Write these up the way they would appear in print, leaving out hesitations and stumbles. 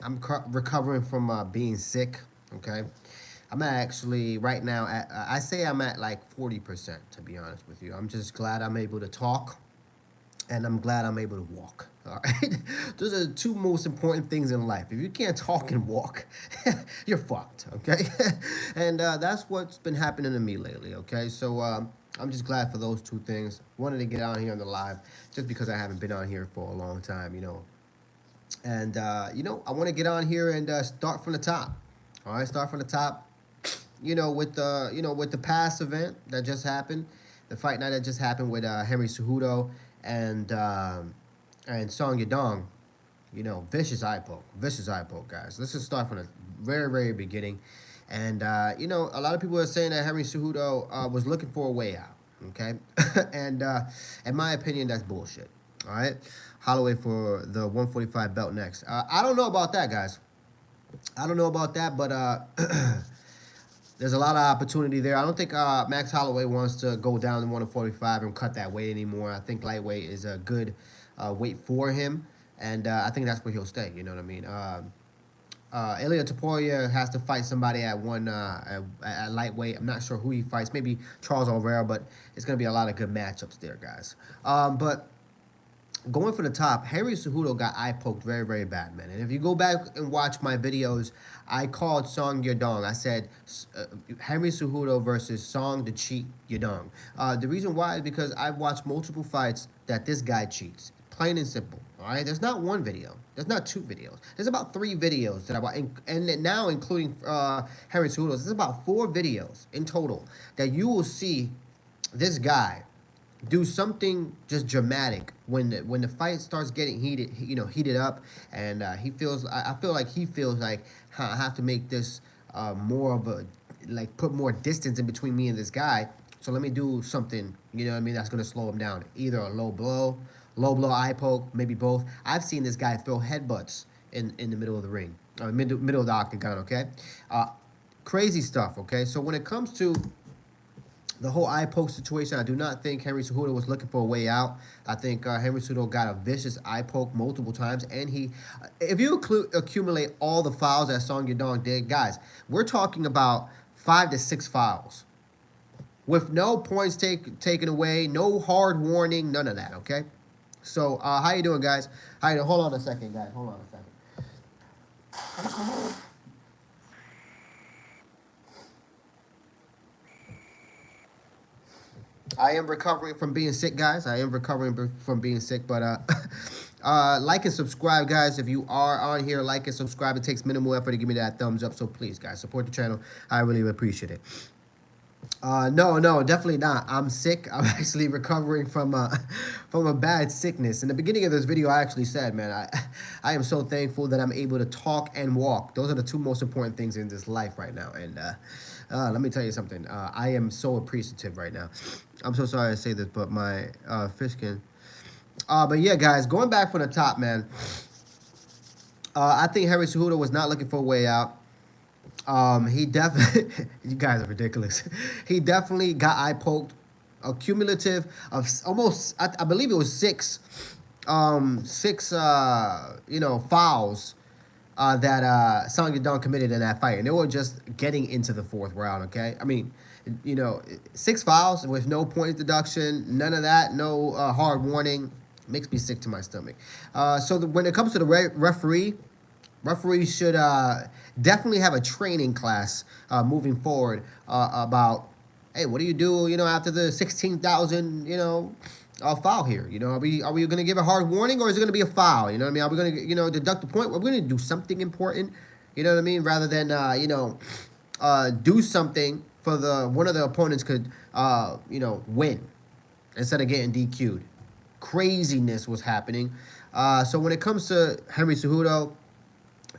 I'm recovering from being sick. Okay, I'm actually right now at I say I'm at like 40%, to be honest with you. I'm just glad I'm able to talk, and I'm glad I'm able to walk. All right, those are the two most important things in life. If you can't talk and walk, you're fucked. Okay, and that's what's been happening to me lately. Okay, so I'm just glad for those two things. Wanted to get on here on the live just because I haven't been on here for a long time. And I want to get on here and start from the top. All right, start from the top. With the past event that just happened, the fight night that just happened with Henry Cejudo and Song Yadong. Vicious eye poke, guys. Let's just start from the very, very beginning. And a lot of people are saying that Henry Cejudo was looking for a way out. Okay, and in my opinion, that's bullshit. All right, Holloway for the 145 belt next. I don't know about that, guys. I don't know about that, but there's a lot of opportunity there. I don't think Max Holloway wants to go down to 145 and cut that weight anymore. I think lightweight is a good weight for him, and I think that's where he'll stay. You know what I mean? Ilya Taporia has to fight somebody at at lightweight. I'm not sure who he fights. Maybe Charles Oliveira, but it's gonna be a lot of good matchups there, guys. But going for the top, Henry Cejudo got eye poked very, very bad, man. And if you go back and watch my videos, I called Song Yadong. I said Henry Cejudo versus Song the Cheat Yadong. The reason why is because I've watched multiple fights that this guy cheats. Plain and simple. All right, there's not one video. There's not two videos. There's about 3 videos that I watched, and now including Henry Cejudo. There's about 4 videos in total that you will see this guy do something just dramatic when the fight starts getting heated up, and he feels. I feel like he feels like I have to make this more of a put more distance in between me and this guy. So let me do something. You know what I mean? That's gonna slow him down. Either a low blow, eye poke, maybe both. I've seen this guy throw headbutts in the middle of the ring, middle of the octagon. Okay, crazy stuff. Okay, so when it comes to the whole eye poke situation, I do not think Henry Cejudo was looking for a way out. I think Henry Cejudo got a vicious eye poke multiple times, and if you accumulate all the fouls that Song Yadong did, guys, we're talking about 5 to 6 fouls with no points taken away, no hard warning, none of that. Okay, so how you doing, guys? How you doing? Hold on a second, guys. Hold on a second. I am recovering from being sick, guys. I am recovering from being sick, but like and subscribe, guys. If you are on here, like and subscribe. It takes minimal effort to give me that thumbs up, so please, guys, support the channel. I really appreciate it. No, definitely not. I'm sick. I'm actually recovering from a bad sickness. In the beginning of this video, I actually said, man, I am so thankful that I'm able to talk and walk. Those are the 2 most important things in this life right now. And let me tell you something. I am so appreciative right now. I'm so sorry to say this, but my fish can. But yeah, guys, going back from the top, man. I think Henry Cejudo was not looking for a way out. He definitely, you guys are ridiculous. He definitely got eye poked, a cumulative of almost, I believe it was 6 fouls that Song Yadong committed in that fight, and they were just getting into the 4th round. Okay, I mean, 6 fouls with no point deduction, none of that, no hard warning, makes me sick to my stomach. So when it comes to the referee. Referees should definitely have a training class moving forward about, hey, what do you do, after the 16,000, foul here? Are we going to give a hard warning, or is it going to be a foul? You know what I mean? Are we going to, deduct the point? We're going to do something important, you know what I mean? Rather than, do something for one of the opponents could, win instead of getting DQ'd. Craziness was happening. So when it comes to Henry Cejudo,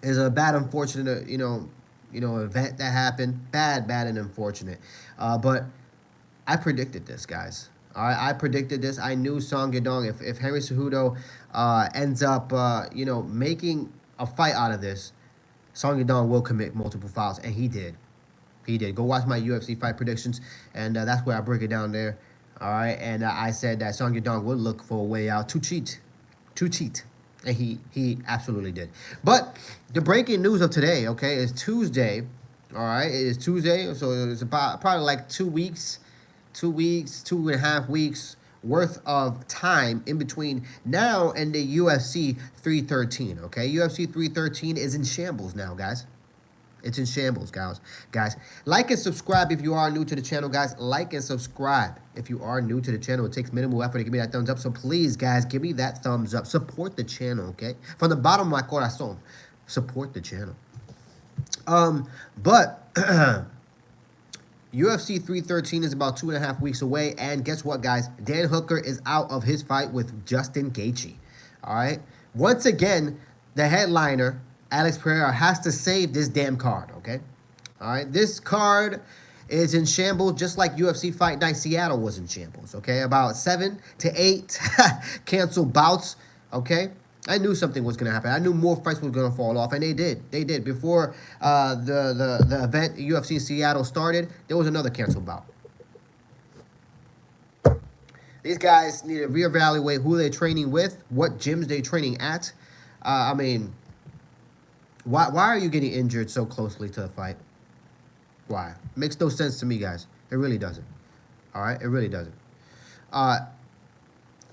is a bad, unfortunate, event that happened. Bad and unfortunate. But I predicted this, guys. All right, I predicted this. I knew Song Yadong, if Henry Cejudo ends up, making a fight out of this, Song Yadong will commit multiple fouls, and he did. He did. Go watch my UFC fight predictions, and that's where I break it down there. All right, and I said that Song Yadong would look for a way out to cheat. And he absolutely did. But the breaking news of today, okay, is Tuesday. All right, it is Tuesday, so it's about probably like 2 weeks, 2 weeks, 2.5 weeks worth of time in between now and the UFC 313. Okay, UFC 313 is in shambles now, guys. It's in shambles, guys. Guys, like and subscribe if you are new to the channel, guys. Like and subscribe if you are new to the channel. It takes minimal effort to give me that thumbs up. So please, guys, give me that thumbs up. Support the channel, okay? From the bottom of my corazón, support the channel. But UFC 313 is about 2.5 weeks away, and guess what, guys? Dan Hooker is out of his fight with Justin Gaethje. All right. Once again, the headliner Alex Pereira has to save this damn card. Okay. All right. This card is in shambles, just like UFC Fight Night Seattle was in shambles. Okay, about 7 to 8 canceled bouts. Okay. I knew something was going to happen. I knew more fights were going to fall off, and they did. They did. Before the event, UFC Seattle started, there was another canceled bout. These guys need to reevaluate who they're training with, what gyms they're training at. I mean, why are you getting injured so closely to the fight? Why? Makes no sense to me, guys. It really doesn't. All right? It really doesn't.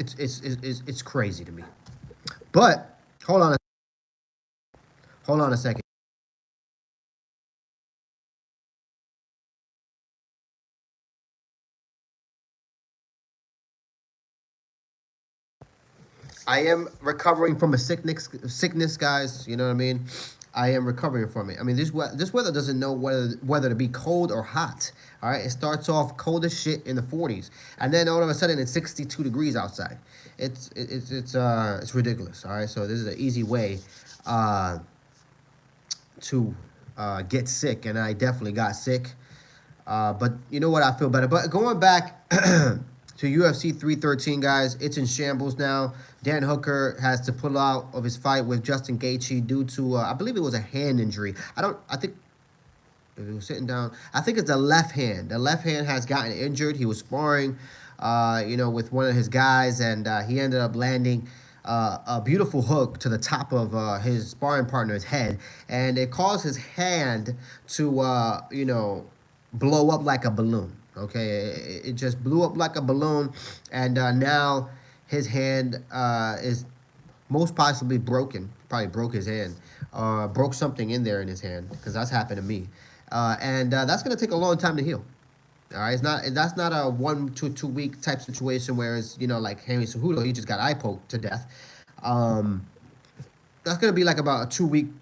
It's crazy to me. But hold on a second. I am recovering from a sickness, guys. You know what I mean? I am recovering from it. I mean, this weather doesn't know whether to be cold or hot. All right, it starts off cold as shit in the 40s, and then all of a sudden it's 62 degrees outside. It's ridiculous. All right, so this is an easy way to get sick, and I definitely got sick. But you know what? I feel better. But going back to UFC 313, guys, it's in shambles now. Dan Hooker has to pull out of his fight with Justin Gaethje due to, I believe it was a hand injury. I think if he was sitting down, I think it's the left hand. The left hand has gotten injured. He was sparring, with one of his guys, and he ended up landing a beautiful hook to the top of his sparring partner's head, and it caused his hand to, blow up like a balloon. Okay, it just blew up like a balloon, and now his hand is most possibly broken. Probably broke his hand, broke something in there in his hand, because that's happened to me, and that's gonna take a long time to heal. All right, that's not a 1 to 2 week type situation where it's like Henry Cejudo, he just got eye poked to death. That's gonna be like about a 2 week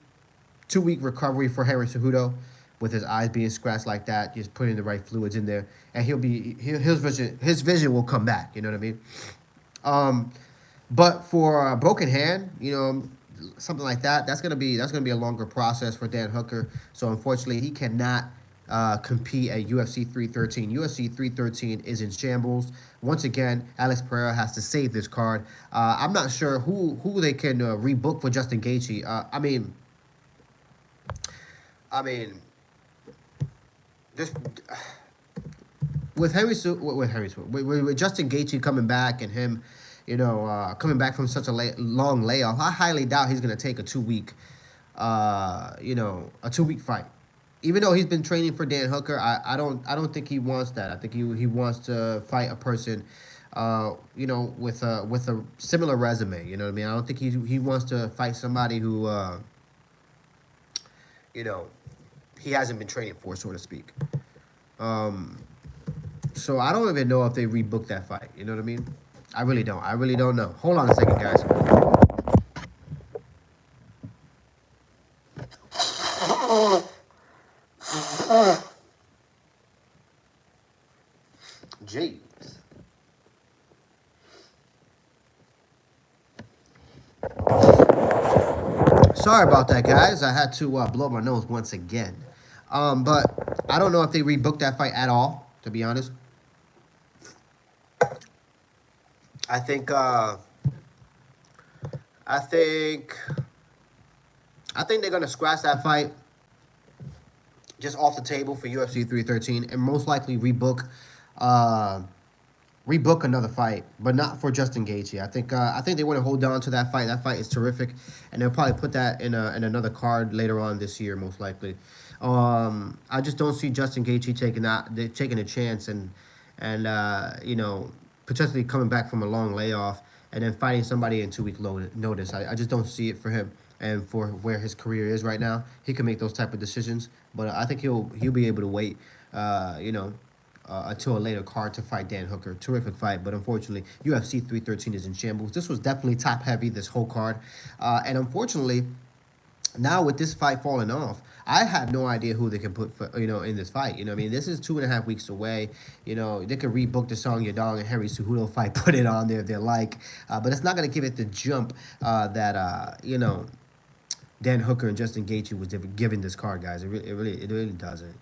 recovery for Henry Cejudo, with his eyes being scratched like that, just putting the right fluids in there, and his vision will come back. You know what I mean? But for a broken hand, something like that, that's gonna be a longer process for Dan Hooker. So unfortunately, he cannot compete at UFC 313. UFC 313 is in shambles. Once again, Alex Pereira has to save this card. I'm not sure who they can rebook for Justin Gaethje. I mean, this with with Justin Gaethje coming back, and him, coming back from such a long layoff, I highly doubt he's gonna take a 2 week, a 2 week fight. Even though he's been training for Dan Hooker, I don't think he wants that. I think he wants to fight a person, with a similar resume. You know what I mean? I don't think he wants to fight somebody who, he hasn't been training for, so to speak. So I don't even know if they rebooked that fight. You know what I mean? I really don't. I really don't know. Hold on a second, guys. Jeez. Sorry about that, guys. I had to blow my nose once again. But I don't know if they rebooked that fight at all, to be honest. I think they're gonna scratch that fight just off the table for UFC 313, and most likely rebook rebook another fight, but not for Justin Gaethje. I think they want to hold on to that fight. That fight is terrific, and they'll probably put that in another card later on this year, most likely. I just don't see Justin Gaethje taking a chance and potentially coming back from a long layoff and then fighting somebody in 2 week notice. I just don't see it for him. And for where his career is right now, he can make those type of decisions. But I think he'll be able to wait. Uh, you know, until a later card to fight Dan Hooker. Terrific fight, but unfortunately, UFC 313 is in shambles. This was definitely top heavy, this whole card. And unfortunately, now with this fight falling off, I have no idea who they can put in this fight. I mean, this is 2.5 weeks away. They could rebook the Song Yadong and Henry Cejudo fight, put it on there if they like, but it's not going to give it the jump that Dan Hooker and Justin Gaethje was given this card, guys. It really doesn't.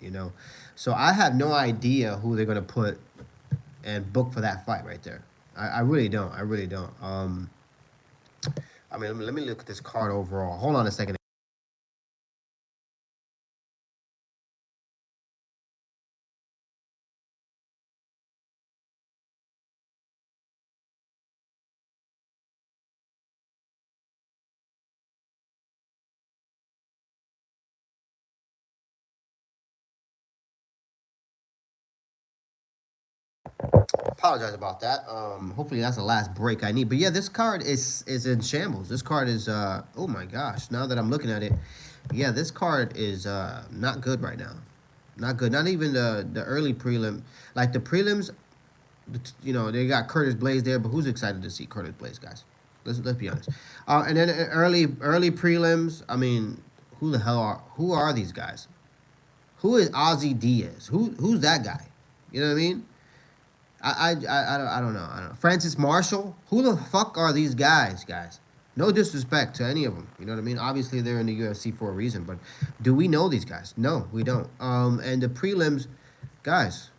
So I have no idea who they're gonna put and book for that fight right there. I really don't. I really don't. I mean, let me look at this card overall. Hold on a second. Apologize about that. Hopefully that's the last break I need. But yeah, this card is in shambles. This card is oh my gosh. Now that I'm looking at it, yeah, this card is not good right now. Not good. Not even the early prelim. Like the prelims, they got Curtis Blaze there, but who's excited to see Curtis Blaze, guys? Let's be honest. And then early prelims. I mean, who are these guys? Who is Ozzy Diaz? Who's that guy? You know what I mean? I don't know. I don't know. Francis Marshall? Who the fuck are these guys, guys? No disrespect to any of them. You know what I mean? Obviously, they're in the UFC for a reason, but do we know these guys? No, we don't. And the prelims, guys,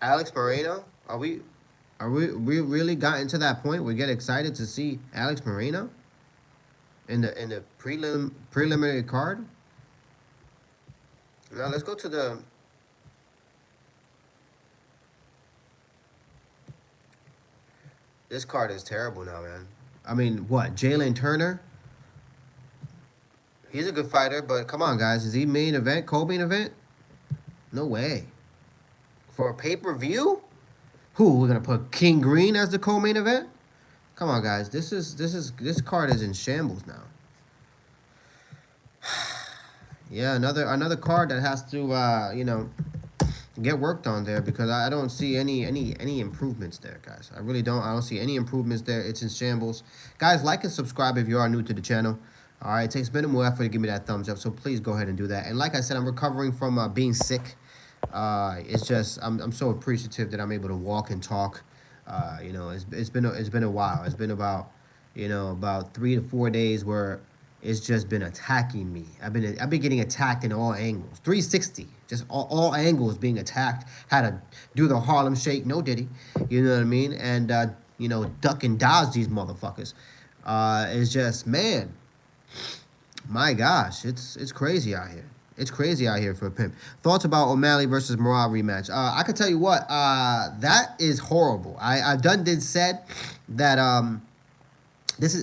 Alex Moreno? We really gotten to that point? We get excited to see Alex Moreno in the preliminary card. Now let's go to the. This card is terrible now, man. I mean, what? Jalen Turner? He's a good fighter, but come on, guys. Is he main event, co-main event? No way. For a pay-per-view? Who? We're gonna put King Green as the co-main event? Come on, guys. This card is in shambles now. Yeah, another card that has to get worked on there because I don't see any improvements there, guys. I really don't. I don't see any improvements there. It's in shambles. Guys, like and subscribe if you are new to the channel. All right, it takes minimal effort to give me that thumbs up, so please go ahead and do that. And like I said, I'm recovering from being sick. It's just I'm so appreciative that I'm able to walk and talk. It's been a while. It's been about 3 to 4 days where it's just been attacking me. I've been getting attacked in all angles. 360, just all angles being attacked. Had to do the Harlem Shake, no diddy. You know what I mean? And duck and dodge these motherfuckers. It's just, man, my gosh, it's crazy out here. It's crazy out here for a pimp. Thoughts about O'Malley versus Merab rematch? I can tell you what, that is horrible. I've did said that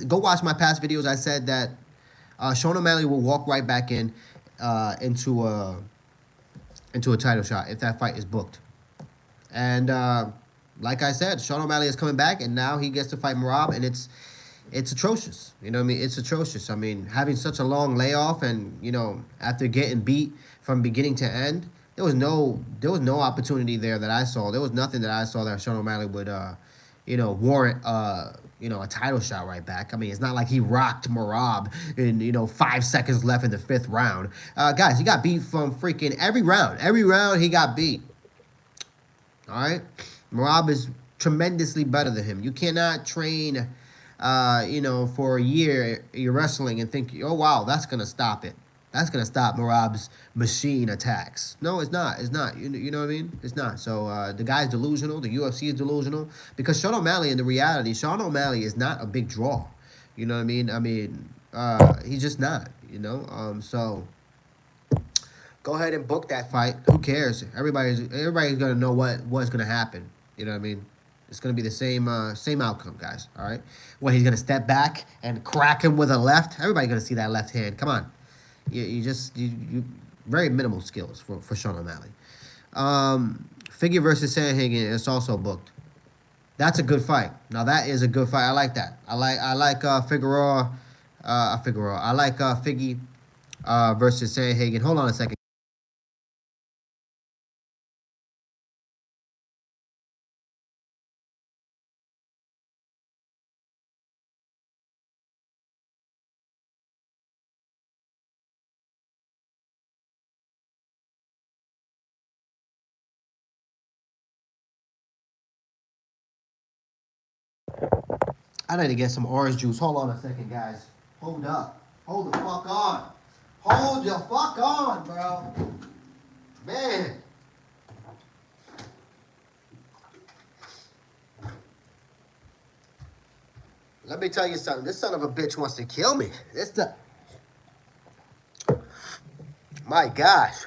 go watch my past videos. I said that Sean O'Malley will walk right back into a title shot if that fight is booked. And like I said, Sean O'Malley is coming back, and now he gets to fight Merab, and it's atrocious. You know what I mean? It's atrocious. I mean, having such a long layoff, and after getting beat from beginning to end, there was no opportunity there that I saw. There was nothing that I saw that Sean O'Malley would warrant a title shot right back. I mean, it's not like he rocked Merab in 5 seconds left in the 5th round. Guys, he got beat from freaking every round. Every round he got beat. All right, Merab is tremendously better than him. You cannot train, for a year you're wrestling and think, oh wow, that's gonna stop it. That's gonna stop Merab's machine attacks. No, it's not. It's not. You know what I mean? It's not. So the guy's delusional. The UFC is delusional because Sean O'Malley, in the reality, Sean O'Malley is not a big draw. You know what I mean? I mean, he's just not. So go ahead and book that fight. Who cares? Everybody's gonna know what's gonna happen. You know what I mean? It's gonna be the same outcome, guys. All right. Well, he's gonna step back and crack him with a left. Everybody gonna see that left hand. Come on. You very minimal skills for Sean O'Malley. Figure versus Sandhagen is also booked. That's a good fight. Now that is a good fight. I like that. I like Figueroa. Figueroa. I like Figgy versus Sandhagen. Hold on a second. I need to get some orange juice. Hold on a second, guys. Hold up. Hold the fuck on. Hold the fuck on, bro. Man. Let me tell you something. This son of a bitch wants to kill me. My gosh.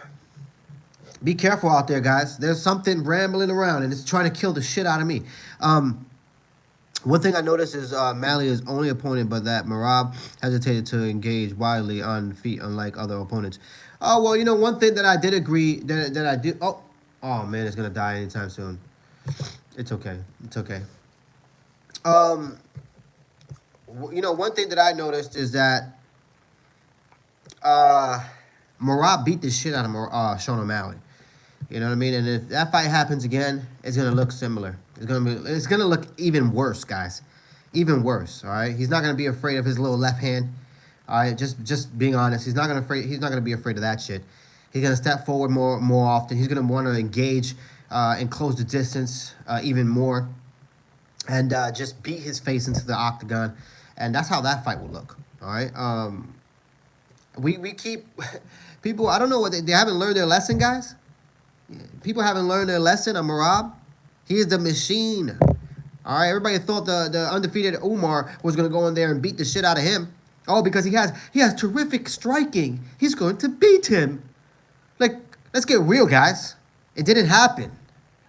Be careful out there, guys. There's something rambling around, and it's trying to kill the shit out of me. One thing I noticed is Mally is only opponent, but that Marab hesitated to engage widely on feet, unlike other opponents. Oh well, one thing that I did agree that I did. Oh man, it's gonna die anytime soon. It's okay. It's okay. Um, one thing that I noticed is that uh, Marab beat the shit out of Sean O'Malley. You know what I mean? And if that fight happens again, it's gonna look similar. It's gonna look even worse, guys. Even worse. All right. He's not gonna be afraid of his little left hand. All right. Just being honest. He's not gonna be afraid of that shit. He's gonna step forward more often. He's gonna want to engage and close the distance even more, and just beat his face into the octagon. And that's how that fight will look. All right. We keep people. I don't know what they haven't learned their lesson, guys. People haven't learned their lesson on Marab. He is the machine. All right, everybody thought the undefeated Umar was going to go in there and beat the shit out of him. Oh, because he has terrific striking. He's going to beat him. Like, let's get real, guys. It didn't happen.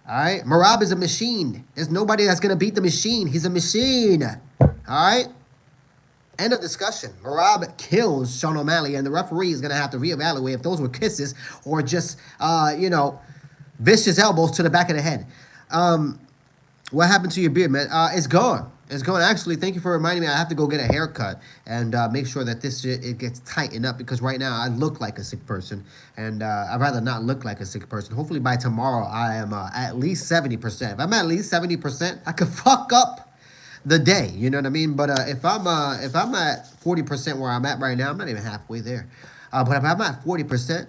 All right, Marab is a machine. There's nobody that's going to beat the machine. He's a machine. All right? End of discussion. Marab kills Sean O'Malley, and the referee is going to have to reevaluate if those were kisses or just, vicious elbows to the back of the head. What happened to your beard, man? It's gone. It's gone. Actually, thank you for reminding me. I have to go get a haircut and make sure that this shit it gets tightened up because right now I look like a sick person, and I'd rather not look like a sick person. Hopefully by tomorrow I am at least 70%. If I'm at least 70%, I could fuck up the day, you know what I mean? But if I'm at 40% where I'm at right now, I'm not even halfway there. But if I'm at 40%,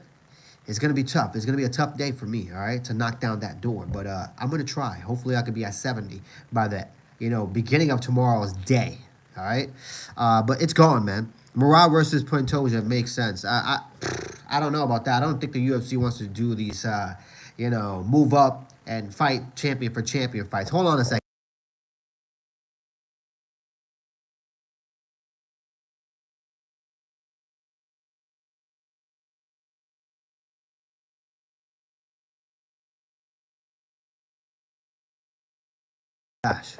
it's gonna be tough. It's gonna be a tough day for me, all right, to knock down that door. But I'm gonna try. Hopefully, I could be at 70 by the beginning of tomorrow's day. All right, but it's gone, man. Morale versus Pantoja makes sense. I don't know about that. I don't think the UFC wants to do these, move up and fight champion for champion fights. Hold on a second. Gosh,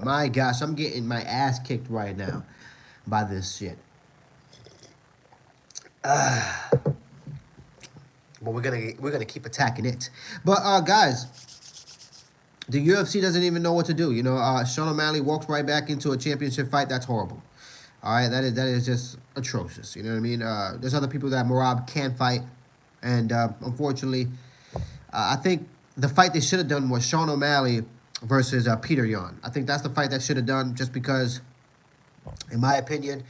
my gosh, I'm getting my ass kicked right now by this shit. But we're gonna keep attacking it. But guys, the UFC doesn't even know what to do. Sean O'Malley walks right back into a championship fight. That's horrible. All right, that is just atrocious. You know what I mean? There's other people that Morab can fight, and unfortunately, I think the fight they should have done was Sean O'Malley versus Peter Yan. I think that's the fight that should have done, just because, in my opinion,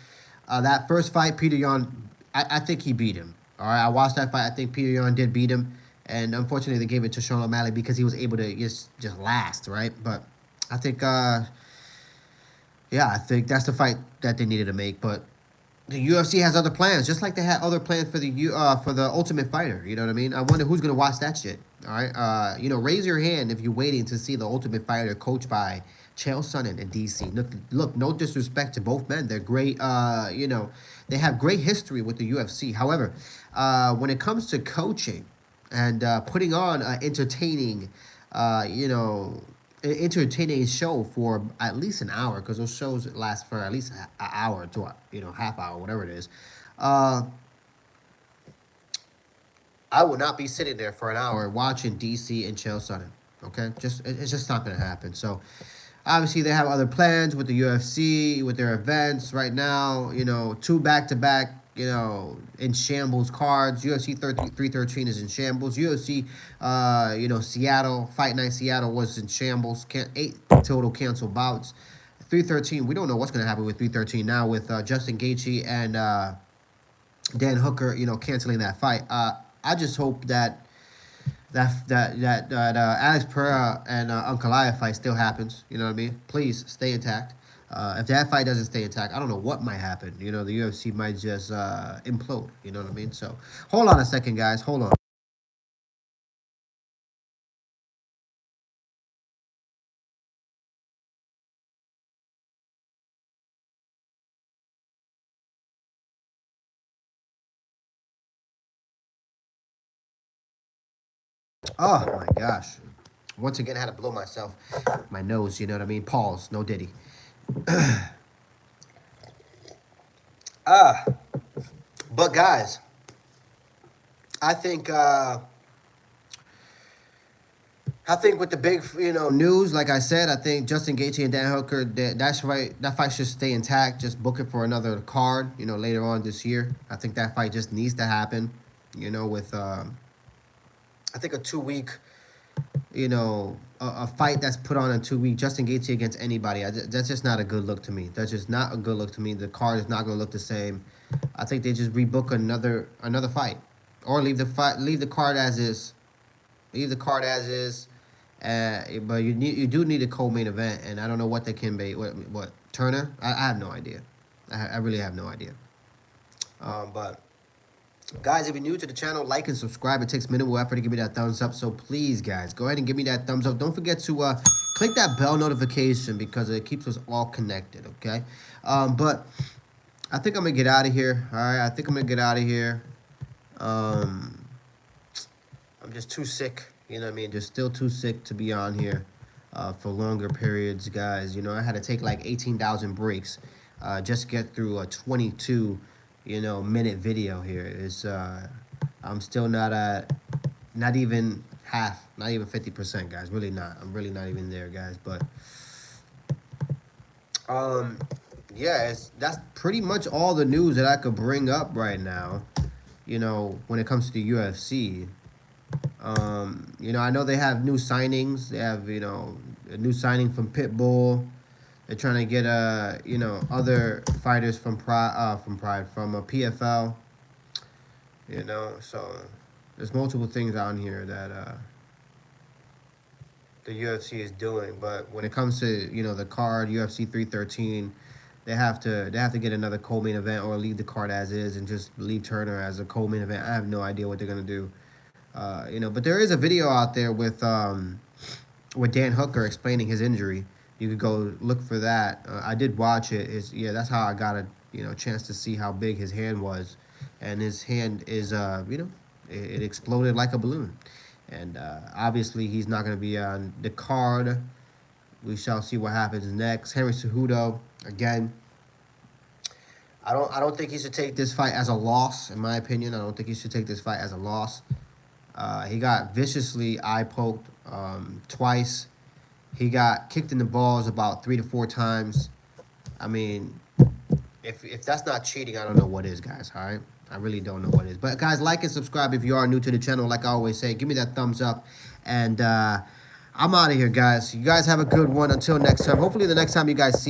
that first fight, Peter Yan, I think he beat him. All right, I watched that fight. I think Peter Yan did beat him, and unfortunately, they gave it to Sean O'Malley because he was able to just last, right? But I think, I think that's the fight that they needed to make. But the UFC has other plans, just like they had other plans for the Ultimate Fighter. You know what I mean? I wonder who's gonna watch that shit. All right, raise your hand if you're waiting to see the Ultimate Fighter coached by Chael Sonnen and DC. Look, no disrespect to both men. They're great. They have great history with the UFC. However, when it comes to coaching and putting on entertaining, entertaining show for at least an hour, because those shows last for at least an hour to half hour, whatever it is. Uh, I will not be sitting there for an hour watching DC and Chael Sonnen. Okay, it's just not gonna happen. So obviously they have other plans with the UFC, with their events right now. Two back to back. In shambles cards. UFC 313 is in shambles. UFC, Seattle Fight Night Seattle was in shambles. 8 total canceled bouts. 313. We don't know what's gonna happen with 313 now with Justin Gaethje and Dan Hooker. Canceling that fight. I just hope that Alex Pereira and Ankalaev fight still happens. You know what I mean? Please stay intact. If that fight doesn't stay intact, I don't know what might happen. The UFC might just implode. You know what I mean? So hold on a second, guys. Hold on. Oh my gosh. Once again, I had to blow myself, my nose. You know what I mean? Pause. No Diddy. Ah, but guys, I think with the big news, like I said, I think Justin Gaethje and Dan Hooker, that's right. That fight should stay intact. Just book it for another card. Later on this year. I think that fight just needs to happen. With I think a 2 week. A fight that's put on in 2 weeks, Justin Gaethje against anybody. That's just not a good look to me. That's just not a good look to me. The card is not going to look the same. I think they just rebook another fight, or leave the card as is. Leave the card as is. But you do need a co-main event, and I don't know what they can be. What Turner? I have no idea. I really have no idea. But guys, if you're new to the channel, like and subscribe. It takes minimal effort to give me that thumbs up. So please, guys, go ahead and give me that thumbs up. Don't forget to click that bell notification, because it keeps us all connected, okay? But I think I'm going to get out of here, all right? I think I'm going to get out of here. I'm just too sick, you know what I mean? Just still too sick to be on here for longer periods, guys. I had to take like 18,000 breaks just to get through a 22 minute video here. I'm still not even half, not even 50%, guys. Really not. I'm really not even there, guys. But yeah, that's pretty much all the news that I could bring up right now. When it comes to the UFC. I know they have new signings. They have a new signing from Pitbull. They're trying to get other fighters from a PFL. So there's multiple things on here that the UFC is doing. But when it comes to the card, UFC 313, they have to get another co-main event, or leave the card as is and just leave Turner as a co-main event. I have no idea what they're gonna do. But there is a video out there with Dan Hooker explaining his injury. You could go look for that. I did watch it. That's how I got a chance to see how big his hand was, and his hand is it exploded like a balloon, and obviously he's not going to be on the card. We shall see what happens next. Henry Cejudo again. I don't think he should take this fight as a loss, in my opinion. I don't think he should take this fight as a loss. He got viciously eye poked twice. He got kicked in the balls about 3 to 4 times. I mean, if that's not cheating, I don't know what is, guys, all right? I really don't know what is. But, guys, like and subscribe if you are new to the channel. Like I always say, give me that thumbs up. And I'm out of here, guys. You guys have a good one. Until next time. Hopefully the next time you guys see me.